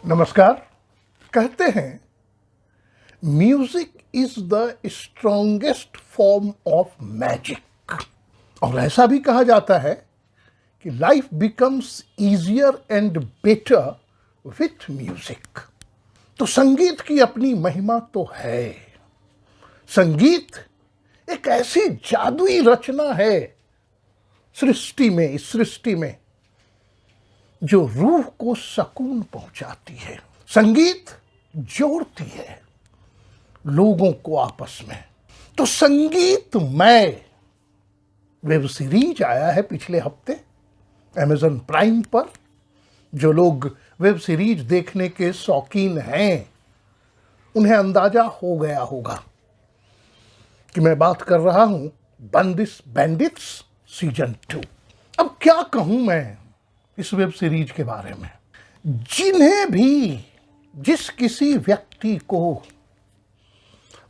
नमस्कार। कहते हैं music is the strongest form of magic. और ऐसा भी कहा जाता है कि life becomes easier and better with music. तो संगीत की अपनी महिमा तो है। संगीत एक ऐसी जादुई रचना है इस सृष्टि में जो रूह को सुकून पहुंचाती है। संगीत जोड़ती है लोगों को आपस में। तो संगीतमय वेब सीरीज आया है पिछले हफ्ते अमेज़न प्राइम पर। जो लोग वेब सीरीज देखने के शौकीन हैं उन्हें अंदाजा हो गया होगा कि मैं बात कर रहा हूं बंदिश बैंडिट्स सीजन 2। अब क्या कहूं मैं इस वेब सीरीज के बारे में। जिन्हें भी जिस किसी व्यक्ति को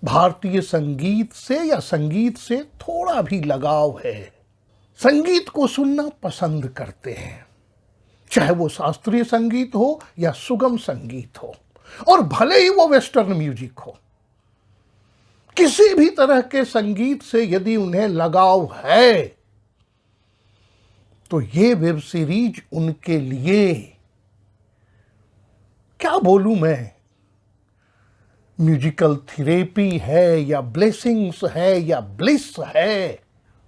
भारतीय संगीत से या संगीत से थोड़ा भी लगाव है, संगीत को सुनना पसंद करते हैं, चाहे वो शास्त्रीय संगीत हो या सुगम संगीत हो, और भले ही वो वेस्टर्न म्यूजिक हो, किसी भी तरह के संगीत से यदि उन्हें लगाव है तो ये वेब सीरीज उनके लिए, क्या बोलूं मैं, म्यूजिकल थेरेपी है या ब्लेसिंग्स है या ब्लिस है।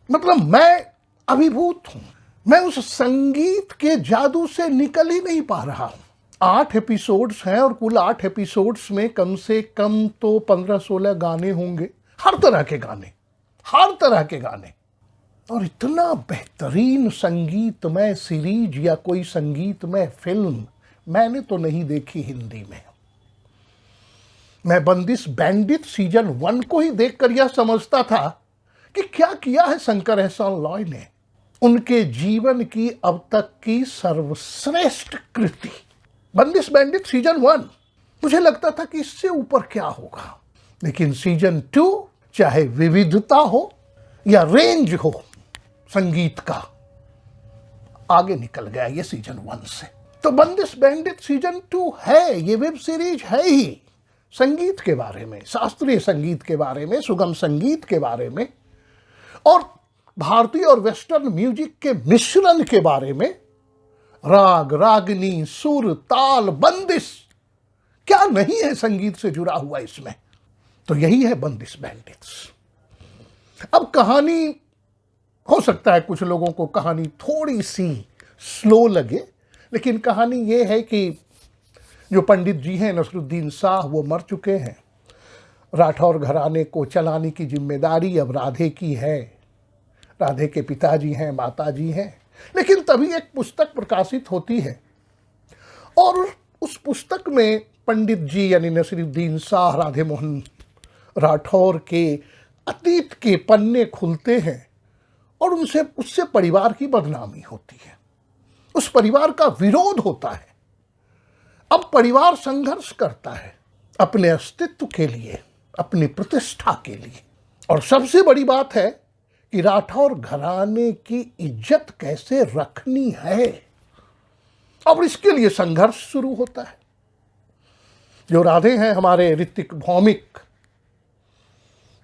मतलब मैं अभिभूत हूं। मैं उस संगीत के जादू से निकल ही नहीं पा रहा हूं। 8 एपिसोड्स हैं और कुल 8 एपिसोड्स में कम से कम तो 15-16 गाने होंगे। हर तरह के गाने। और इतना बेहतरीन संगीतमय सीरीज या कोई संगीतमय फिल्म मैंने तो नहीं देखी हिंदी में। मैं बंदिश बैंडिट सीजन 1 को ही देखकर यह समझता था कि क्या किया है शंकर एहसान लॉय ने। उनके जीवन की अब तक की सर्वश्रेष्ठ कृति बंदिश बैंडिट सीजन 1। मुझे लगता था कि इससे ऊपर क्या होगा, लेकिन सीजन 2 चाहे विविधता हो या रेंज हो संगीत का, आगे निकल गया ये सीजन 1 से। तो बंदिश बैंडिट सीजन 2 है, ये वेब सीरीज है ही संगीत के बारे में, शास्त्रीय संगीत के बारे में, सुगम संगीत के बारे में, और भारतीय और वेस्टर्न म्यूजिक के मिश्रण के बारे में। राग, रागनी, सुर, ताल, बंदिश, क्या नहीं है संगीत से जुड़ा हुआ इसमें। तो यही है बंदिश बैंडिट्स। अब कहानी, हो सकता है कुछ लोगों को कहानी थोड़ी सी स्लो लगे, लेकिन कहानी ये है कि जो पंडित जी हैं नसरुद्दीन शाह, वो मर चुके हैं। राठौर घराने को चलाने की जिम्मेदारी अब राधे की है। राधे के पिताजी हैं, माताजी हैं। लेकिन तभी एक पुस्तक प्रकाशित होती है और उस पुस्तक में पंडित जी यानी नसरुद्दीन शाह, राधे मोहन राठौर के अतीत के पन्ने खुलते हैं और उससे परिवार की बदनामी होती है, उस परिवार का विरोध होता है। अब परिवार संघर्ष करता है अपने अस्तित्व के लिए, अपनी प्रतिष्ठा के लिए। और सबसे बड़ी बात है कि राठौर घराने की इज्जत कैसे रखनी है। अब इसके लिए संघर्ष शुरू होता है। जो राधे हैं हमारे ऋतिक भौमिक,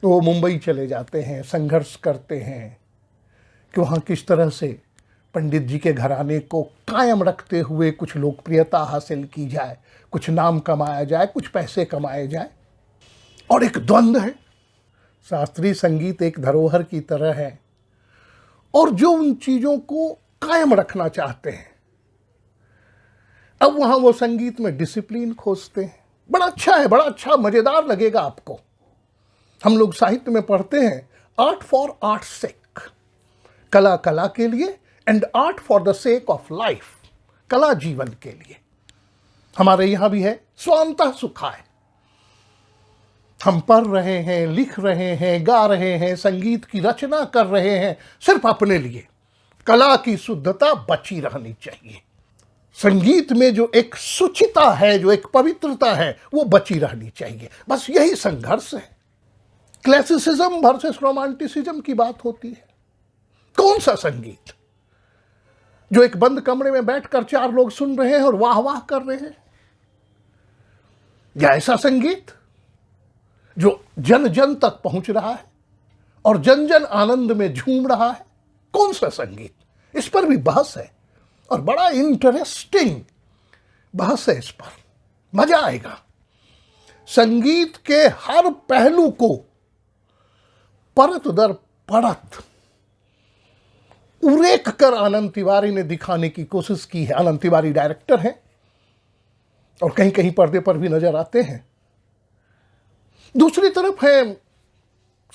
तो वो मुंबई चले जाते हैं, संघर्ष करते हैं कि वहाँ किस तरह से पंडित जी के घराने को कायम रखते हुए कुछ लोकप्रियता हासिल की जाए, कुछ नाम कमाया जाए, कुछ पैसे कमाए जाए। और एक द्वंद्व है। शास्त्रीय संगीत एक धरोहर की तरह है और जो उन चीज़ों को कायम रखना चाहते हैं, अब वहाँ वो संगीत में डिसिप्लिन खोजते हैं। बड़ा अच्छा है, बड़ा अच्छा, मज़ेदार लगेगा आपको। हम लोग साहित्य में पढ़ते हैं आर्ट फॉर आर्ट सेक, कला कला के लिए, and art for the sake of life, कला जीवन के लिए। हमारे यहां भी है स्वांतः सुखाय। हम पढ़ रहे हैं, लिख रहे हैं, गा रहे हैं, संगीत की रचना कर रहे हैं सिर्फ अपने लिए। कला की शुद्धता बची रहनी चाहिए। संगीत में जो एक शुचिता है, जो एक पवित्रता है, वो बची रहनी चाहिए। बस यही संघर्ष है। क्लासिसिज्म वर्सेस रोमांटिसिज्म की बात होती है। कौन सा संगीत जो एक बंद कमरे में बैठकर 4 लोग सुन रहे हैं और वाह वाह कर रहे हैं, या ऐसा संगीत जो जन जन तक पहुंच रहा है और जन जन आनंद में झूम रहा है? कौन सा संगीत? इस पर भी बहस है और बड़ा इंटरेस्टिंग बहस है। इस पर मजा आएगा। संगीत के हर पहलू को परत दर परत उरेक कर आनंद तिवारी ने दिखाने की कोशिश की है। आनंद तिवारी डायरेक्टर हैं और कहीं कहीं पर्दे पर भी नजर आते हैं। दूसरी तरफ है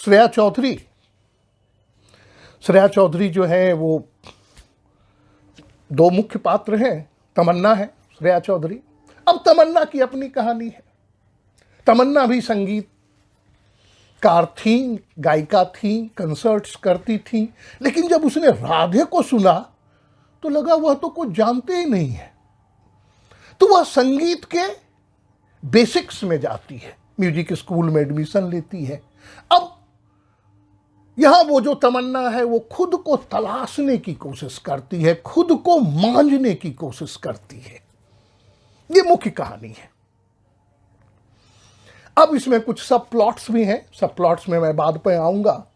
श्रेया चौधरी। श्रेया चौधरी जो है वो दो मुख्य पात्र हैं। तमन्ना है, श्रेया चौधरी। अब तमन्ना की अपनी कहानी है। तमन्ना भी संगीतकार थी, गायिका थी, कंसर्ट्स करती थी, लेकिन जब उसने राधे को सुना तो लगा वह तो कुछ जानते ही नहीं है। तो वह संगीत के बेसिक्स में जाती है, म्यूजिक स्कूल में एडमिशन लेती है। अब यहां वो जो तमन्ना है वो खुद को तलाशने की कोशिश करती है, खुद को मांझने की कोशिश करती है। ये मुख्य कहानी है। अब इसमें कुछ सब प्लॉट्स भी हैं। सब प्लॉट्स में मैं बाद पे आऊंगा।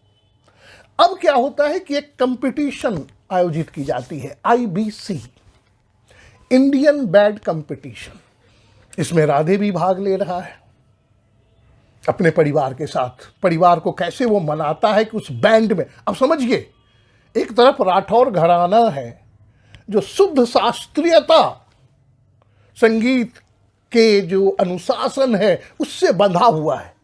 अब क्या होता है कि एक कंपटीशन आयोजित की जाती है, IBC, इंडियन बैंड कंपटीशन। इसमें राधे भी भाग ले रहा है अपने परिवार के साथ। परिवार को कैसे वो मनाता है कि उस बैंड में, अब समझिए, एक तरफ राठौर घराना है जो शुद्ध शास्त्रीयता, संगीत के जो अनुशासन है उससे बंधा हुआ है,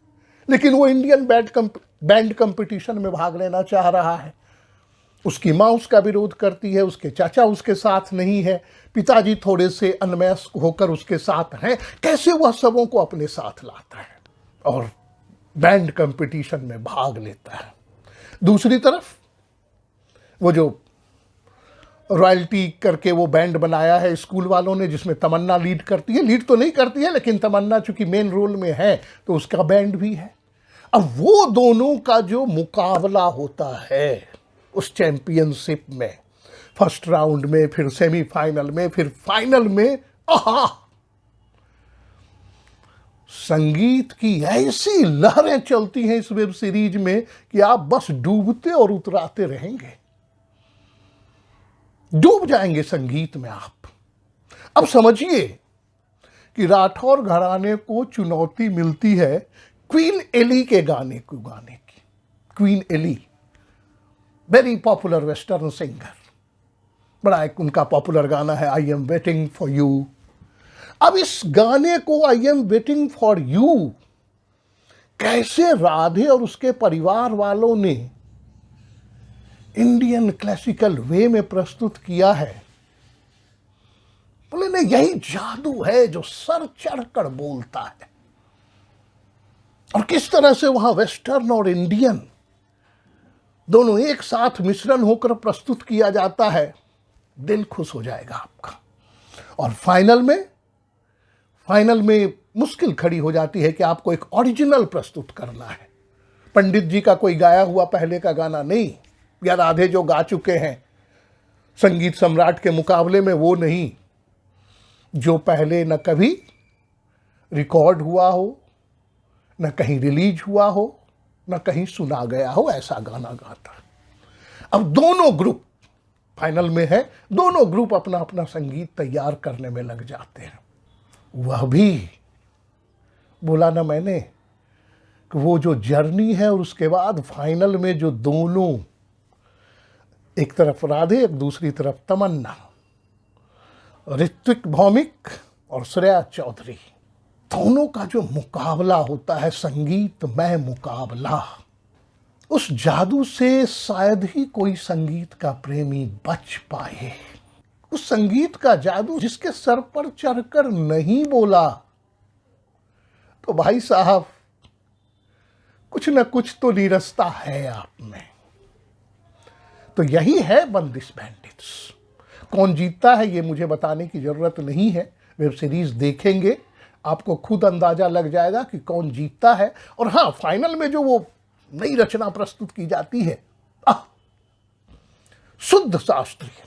लेकिन वो इंडियन बैंड कंपटीशन में भाग लेना चाह रहा है। उसकी माँ उसका विरोध करती है, उसके चाचा उसके साथ नहीं है, पिताजी थोड़े से अनमयस्क होकर उसके साथ हैं। कैसे वह सबों को अपने साथ लाता है और बैंड कंपटीशन में भाग लेता है। दूसरी तरफ वो जो रॉयल्टी करके वो बैंड बनाया है स्कूल वालों ने, जिसमें तमन्ना लीड करती है। लीड तो नहीं करती है, लेकिन तमन्ना चूंकि मेन रोल में है तो उसका बैंड भी है। अब वो दोनों का जो मुकाबला होता है उस चैंपियनशिप में, फर्स्ट राउंड में, फिर सेमीफाइनल में, फिर फाइनल में, आहा, संगीत की ऐसी लहरें चलती हैं इस वेब सीरीज में कि आप बस डूबते और उतराते रहेंगे, डूब जाएंगे संगीत में आप। अब समझिए कि राठौर घराने को चुनौती मिलती है क्वीन एली के गाने को गाने की। Queen Ellie very popular western singer, बड़ा एक उनका पॉपुलर गाना है I am waiting for you. अब इस गाने को I am waiting for you कैसे राधे और उसके परिवार वालों ने इंडियन क्लासिकल वे में प्रस्तुत किया है, बोले नहीं, यही जादू है जो सर चढ़कर बोलता है। और किस तरह से वहां वेस्टर्न और इंडियन दोनों एक साथ मिश्रण होकर प्रस्तुत किया जाता है, दिल खुश हो जाएगा आपका। और फाइनल में मुश्किल खड़ी हो जाती है कि आपको एक ओरिजिनल प्रस्तुत करना है। पंडित जी का कोई गाया हुआ पहले का गाना नहीं, या राधे जो गा चुके हैं संगीत सम्राट के मुकाबले में, वो नहीं, जो पहले न कभी रिकॉर्ड हुआ हो, न कहीं रिलीज हुआ हो, न कहीं सुना गया हो, ऐसा गाना गाता है। अब दोनों ग्रुप फाइनल में है, दोनों ग्रुप अपना अपना संगीत तैयार करने में लग जाते हैं। वह भी बोला ना मैंने कि वो जो जर्नी है और उसके बाद फाइनल में जो दोनों, एक तरफ राधे, एक दूसरी तरफ तमन्ना, ऋत्विक भौमिक और श्रेया चौधरी, दोनों का जो मुकाबला होता है, संगीतमय मुकाबला, उस जादू से शायद ही कोई संगीत का प्रेमी बच पाए। उस संगीत का जादू जिसके सर पर चढ़कर नहीं बोला तो भाई साहब कुछ न कुछ तो नीरसता है आप में। तो यही है बंदिश बैंडिट्स। कौन जीतता है ये मुझे बताने की जरूरत नहीं है, वेब सीरीज देखेंगे आपको खुद अंदाजा लग जाएगा कि कौन जीतता है। और हाँ, फाइनल में जो वो नई रचना प्रस्तुत की जाती है, शुद्ध शास्त्रीय।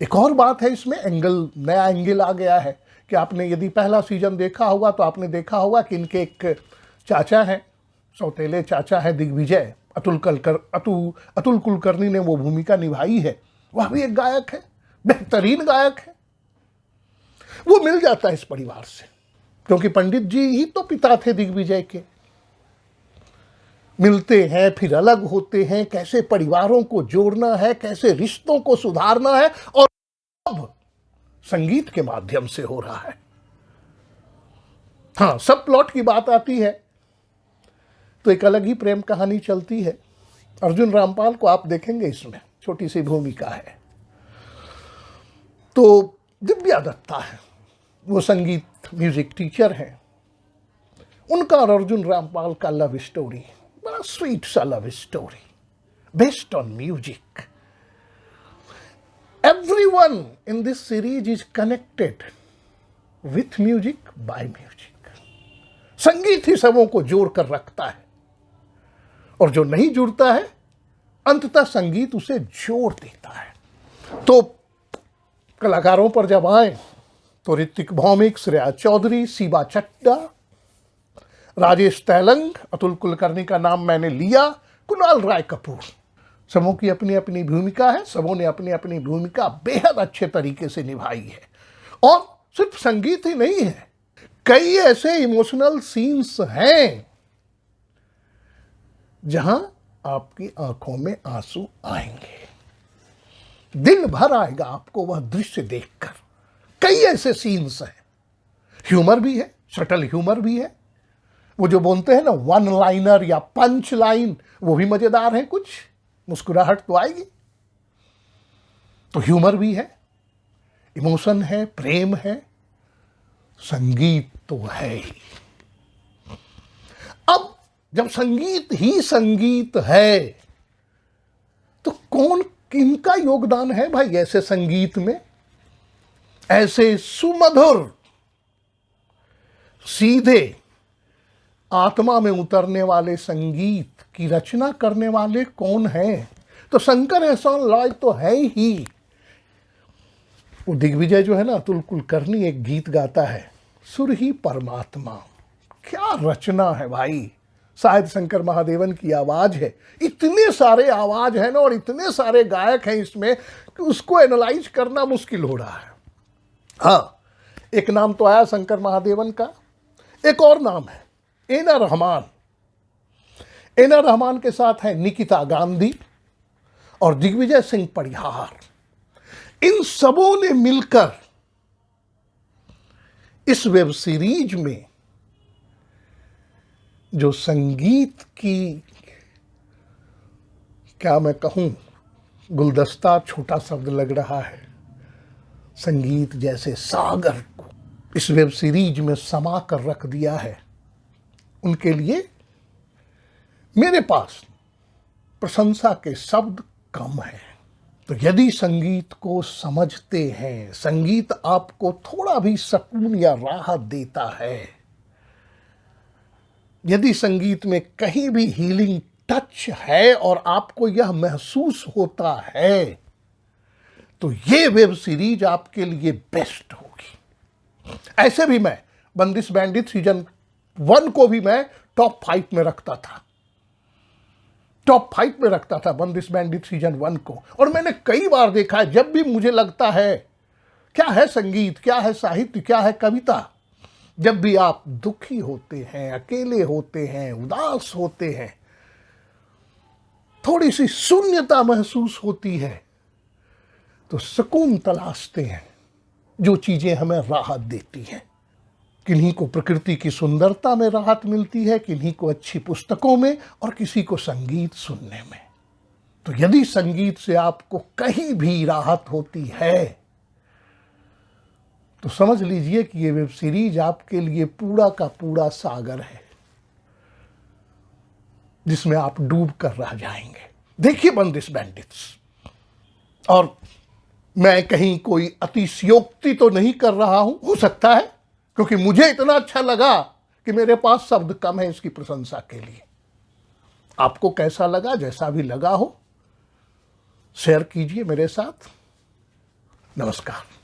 एक और बात है इसमें, नया एंगल आ गया है कि आपने यदि पहला सीजन देखा होगा तो आपने देखा होगा कि इनके एक चाचा हैं, सौतेले चाचा हैं दिग्विजय, अतुल कुलकर्णी ने वो भूमिका निभाई है। वह भी एक गायक है, बेहतरीन गायक है। वो मिल जाता है इस परिवार से, क्योंकि पंडित जी ही तो पिता थे दिग्विजय के। मिलते हैं, फिर अलग होते हैं, कैसे परिवारों को जोड़ना है, कैसे रिश्तों को सुधारना है, और अब संगीत के माध्यम से हो रहा है। हाँ, सब प्लॉट की बात आती है तो एक अलग ही प्रेम कहानी चलती है। अर्जुन रामपाल को आप देखेंगे, इसमें छोटी सी भूमिका है। तो दिव्या दत्ता है, वो संगीत म्यूजिक टीचर हैं। उनका और अर्जुन रामपाल का लव स्टोरी, बड़ा स्वीट सा love story based on music. Everyone in this series is connected with music by music. संगीत ही सबों को जोड़ कर रखता है, और जो नहीं जुड़ता है अंततः संगीत उसे जोड़ देता है। तो कलाकारों पर जब आए तो ऋतिक भौमिक, श्रेया चौधरी, सीबा चड्ढा, राजेश तैलंग, अतुल कुलकर्णी का नाम मैंने लिया, कुणाल राय कपूर, सबों की अपनी अपनी भूमिका है। सबों ने अपनी अपनी भूमिका बेहद अच्छे तरीके से निभाई है। और सिर्फ संगीत ही नहीं है, कई ऐसे इमोशनल सीन्स हैं जहां आपकी आंखों में आंसू आएंगे, दिल भर आएगा आपको वह दृश्य देखकर। कई ऐसे सीन्स हैं, ह्यूमर भी है, सटल ह्यूमर भी है। वो जो बोलते हैं ना वन लाइनर या पंच लाइन, वो भी मजेदार है, कुछ मुस्कुराहट तो आएगी। तो ह्यूमर भी है, इमोशन है, प्रेम है, संगीत तो है ही। अब जब संगीत ही संगीत है तो कौन किनका योगदान है भाई ऐसे संगीत में? ऐसे सुमधुर, सीधे आत्मा में उतरने वाले संगीत की रचना करने वाले कौन हैं? तो शंकर एहसान लॉय तो है ही। वो दिग्विजय जो है ना, अतुल कुलकर्णी, एक गीत गाता है, सुर ही परमात्मा। क्या रचना है भाई, शायद शंकर महादेवन की आवाज है। इतने सारे आवाज है ना, और इतने सारे गायक हैं इसमें कि उसको एनालाइज करना मुश्किल हो रहा है। हाँ, एक नाम तो आया शंकर महादेवन का, एक और नाम है एना रहमान। एना रहमान के साथ है निकिता गांधी और दिग्विजय सिंह परिहार। इन सबों ने मिलकर इस वेब सीरीज में जो संगीत की, क्या मैं कहूं, गुलदस्ता छोटा शब्द लग रहा है, संगीत जैसे सागर को इस वेब सीरीज में समा कर रख दिया है। उनके लिए मेरे पास प्रशंसा के शब्द कम हैं। तो यदि संगीत को समझते हैं, संगीत आपको थोड़ा भी सुकून या राहत देता है, यदि संगीत में कहीं भी हीलिंग टच है और आपको यह महसूस होता है, तो ये वेब सीरीज आपके लिए बेस्ट होगी। ऐसे भी मैं बंदिश बैंडिट सीजन 1 को भी मैं टॉप 5 में रखता था, टॉप 5 में रखता था बंदिश बैंडिट सीजन 1 को। और मैंने कई बार देखा है, जब भी मुझे लगता है क्या है संगीत, क्या है साहित्य, क्या है कविता, जब भी आप दुखी होते हैं, अकेले होते हैं, उदास होते हैं, थोड़ी सी शून्यता महसूस होती है, तो सुकून तलाशते हैं, जो चीजें हमें राहत देती हैं। किन्हीं को प्रकृति की सुंदरता में राहत मिलती है, किन्हीं को अच्छी पुस्तकों में, और किसी को संगीत सुनने में। तो यदि संगीत से आपको कहीं भी राहत होती है तो समझ लीजिए कि ये वेब सीरीज आपके लिए पूरा का पूरा सागर है, जिसमें आप डूब कर रह जाएंगे। देखिए बंदिश बैंडिट्स। और मैं कहीं कोई अतिशयोक्ति तो नहीं कर रहा हूं, हो सकता है, क्योंकि मुझे इतना अच्छा लगा कि मेरे पास शब्द कम है इसकी प्रशंसा के लिए। आपको कैसा लगा, जैसा भी लगा हो, शेयर कीजिए मेरे साथ। नमस्कार।